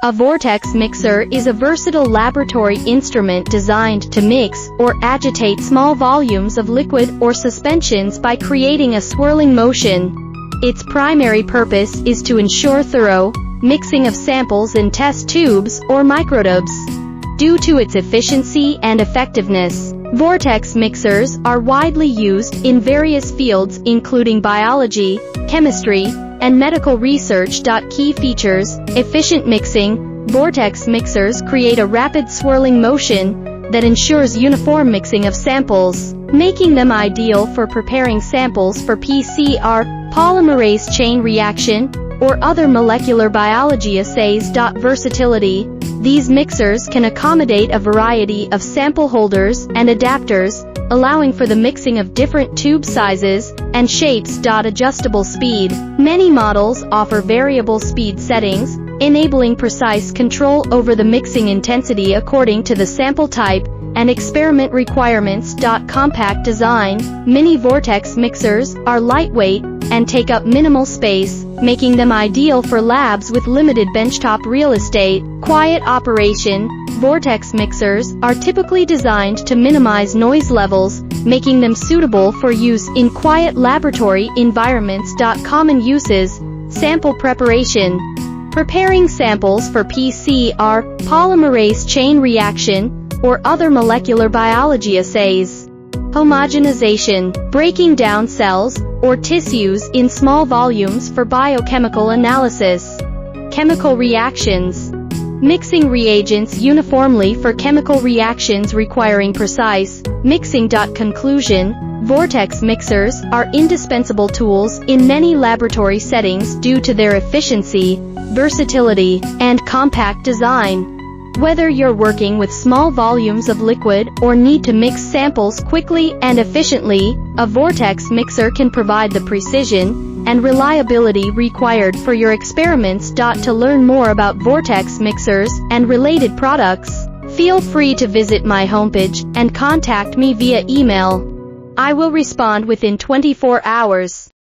A Vortex mixer is a versatile laboratory instrument designed to mix or agitate small volumes of liquid or suspensions by creating a swirling motion. Its primary purpose is to ensure thorough mixing of samples in test tubes or microtubes. Due to its efficiency and effectiveness, Vortex mixers are widely used in various fields including biology, chemistry, and medical research. Key features: efficient mixing. Vortex mixers create a rapid swirling motion that ensures uniform mixing of samples, making them ideal for preparing samples for PCR, polymerase chain reaction, or other molecular biology assays. Versatility. These mixers can accommodate a variety of sample holders and adapters, allowing for the mixing of different tube sizes and shapes. Adjustable speed. Many models offer variable speed settings, enabling precise control over the mixing intensity according to the sample type and experiment requirements. Compact design. Mini Vortex mixers are lightweight and take up minimal space, making them ideal for labs with limited benchtop real estate. Quiet operation. Vortex mixers are typically designed to minimize noise levels, making them suitable for use in quiet laboratory environments. Common uses. Sample preparation. Preparing samples for PCR, polymerase chain reaction, or other molecular biology assays. Homogenization. Breaking down cells or tissues in small volumes for biochemical analysis. Chemical reactions. Mixing reagents uniformly for chemical reactions requiring precise mixing. Conclusion. Vortex mixers are indispensable tools in many laboratory settings due to their efficiency, versatility, and compact design. Whether you're working with small volumes of liquid or need to mix samples quickly and efficiently, a Vortex mixer can provide the precision and reliability required for your experiments. To learn more about Vortex mixers and related products, feel free to visit my homepage and contact me via email. I will respond within 24 hours.